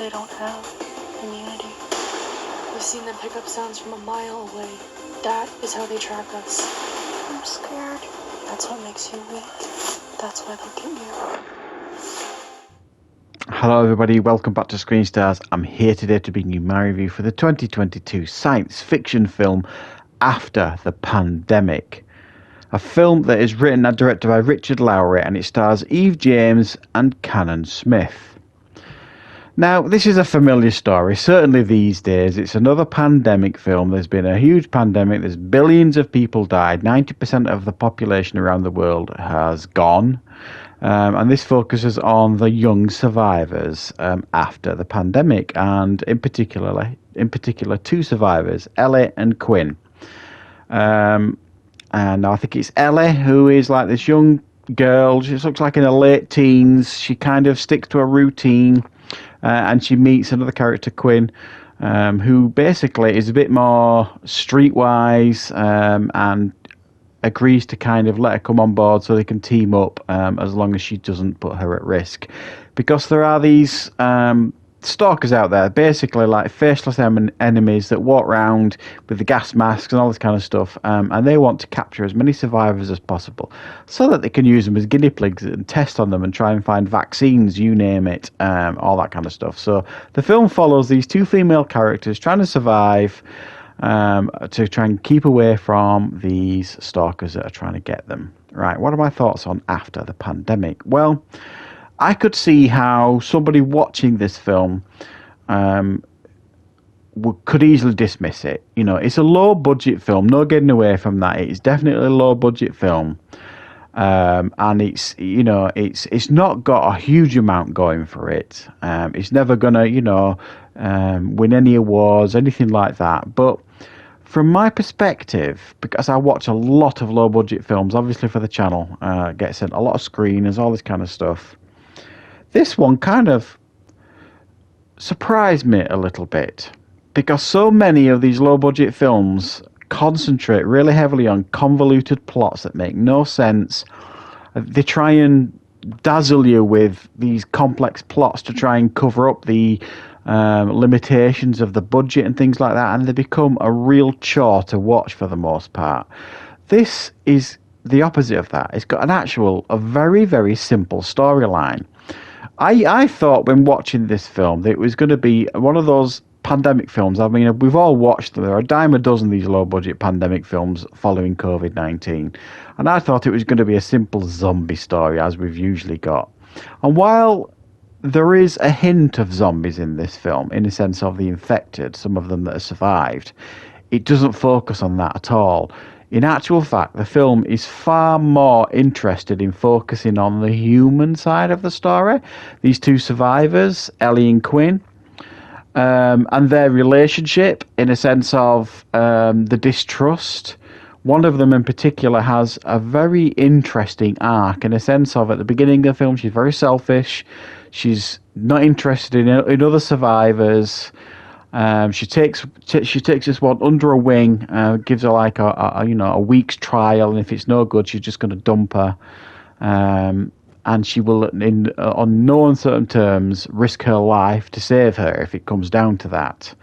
they don't have immunity. We've seen them pick up sounds from a mile away. That is how they track us. I'm scared. That's what makes you weak. That's why they'll get you. Hello everybody, welcome back to Screenstars. I'm here today to bring you my review for the 2022 science fiction film After the Pandemic. A film that is written and directed by Richard Lowry, and it stars Eve James and Cannon Smith. Now, this is a familiar story, certainly these days. It's another pandemic film. There's been a huge pandemic. There's billions of people died. 90% of the population around the world has gone. And this focuses on the young survivors after the pandemic, and in particular, two survivors, Ellie and Quinn. And I think it's Ellie, who is like this young girl. She looks like in her late teens. She kind of sticks to a routine, and she meets another character, Quinn, who basically is a bit more streetwise, and agrees to kind of let her come on board so they can team up, as long as she doesn't put her at risk. Because there are these stalkers out there, basically like faceless enemies that walk around with the gas masks and all this kind of stuff, and they want to capture as many survivors as possible so that they can use them as guinea pigs and test on them and try and find vaccines, you name it, all that kind of stuff. So the film follows these two female characters trying to survive, to try and keep away from these stalkers that are trying to get them. Right, what are my thoughts on After the Pandemic? Well, I could see how somebody watching this film could easily dismiss it. You know, it's a low-budget film, no getting away from that. It's definitely a low-budget film, and it's not got a huge amount going for it. It's never gonna, win any awards, anything like that. But from my perspective, because I watch a lot of low-budget films, obviously for the channel, get sent a lot of screeners, all this kind of stuff. This one kind of surprised me a little bit, because so many of these low-budget films concentrate really heavily on convoluted plots that make no sense. They try and dazzle you with these complex plots to try and cover up the limitations of the budget and things like that, and they become a real chore to watch for the most part. This is the opposite of that. It's got a very, very simple storyline. I thought when watching this film that it was going to be one of those pandemic films. I mean, we've all watched them. There are a dime a dozen of these low-budget pandemic films following COVID-19. And I thought it was going to be a simple zombie story, as we've usually got. And while there is a hint of zombies in this film, in the sense of the infected, some of them that have survived, it doesn't focus on that at all. In actual fact, the film is far more interested in focusing on the human side of the story. These two survivors, Ellie and Quinn, and their relationship, in a sense of the distrust. One of them in particular has a very interesting arc, in a sense of, at the beginning of the film, she's very selfish. She's not interested in other survivors. She takes this one under her wing, gives her like a week's trial, and if it's no good, she's just going to dump her. And she will, on no uncertain terms, risk her life to save her if it comes down to that.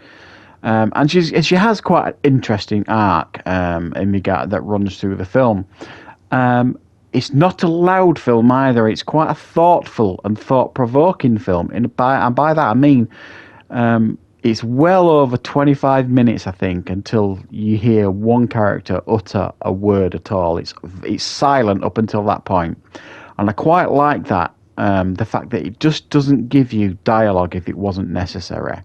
And she has quite an interesting arc in regard that runs through the film. It's not a loud film either. It's quite a thoughtful and thought-provoking film. And by that I mean, it's well over 25 minutes, I think, until you hear one character utter a word at all. It's silent up until that point. And I quite like that, the fact that it just doesn't give you dialogue if it wasn't necessary.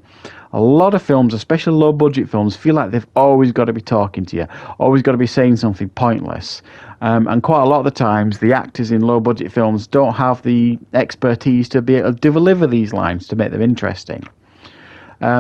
A lot of films, especially low-budget films, feel like they've always got to be talking to you, always got to be saying something pointless. And quite a lot of the times, the actors in low-budget films don't have the expertise to be able to deliver these lines to make them interesting.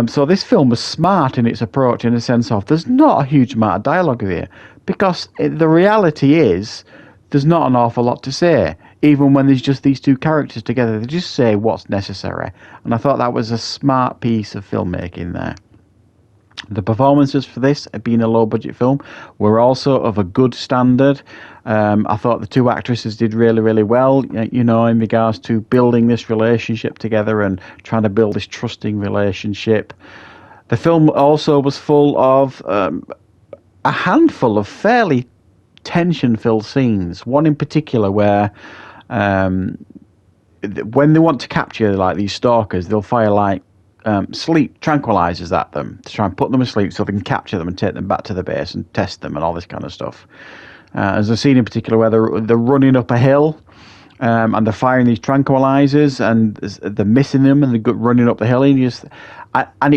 So this film was smart in its approach, in the sense of there's not a huge amount of dialogue here, because the reality is there's not an awful lot to say. Even when there's just these two characters together, they just say what's necessary. And I thought that was a smart piece of filmmaking there. The performances for this, being a low-budget film, were also of a good standard. I thought the two actresses did really, really well, you know, in regards to building this relationship together and trying to build this trusting relationship. The film also was full of a handful of fairly tension-filled scenes. One in particular where when they want to capture like these stalkers, they'll fire like sleep tranquilizers at them to try and put them asleep so they can capture them and take them back to the base and test them and all this kind of stuff. There's a scene in particular where they're running up a hill and they're firing these tranquilizers and they're missing them and they're running up the hill and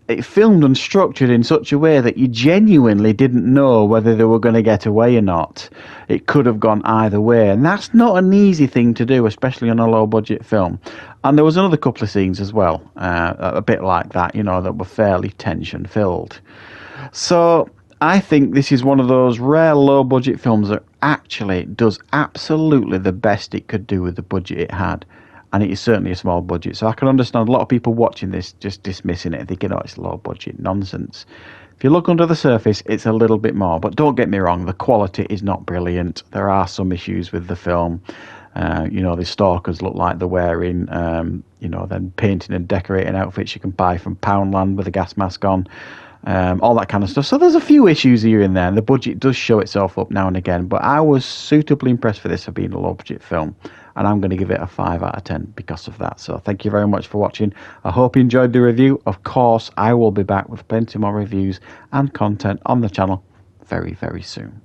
it filmed and structured in such a way that you genuinely didn't know whether they were going to get away or not. It could have gone either way, and that's not an easy thing to do, especially on a low budget film. And there was another couple of scenes as well, a bit like that, you know, that were fairly tension filled. So I think this is one of those rare low budget films that actually does absolutely the best it could do with the budget it had. And it is certainly a small budget. So I can understand a lot of people watching this just dismissing it and thinking, oh, it's low budget nonsense. If you look under the surface, it's a little bit more. But don't get me wrong, the quality is not brilliant. There are some issues with the film. You know, the stalkers look like they're wearing, you know, then painting and decorating outfits you can buy from Poundland with a gas mask on. All that kind of stuff. So there's a few issues here and there. And the budget does show itself up now and again. But I was suitably impressed for this for being a low budget film. And I'm going to give it a 5 out of 10 because of that. So thank you very much for watching. I hope you enjoyed the review. Of course, I will be back with plenty more reviews and content on the channel very, very soon.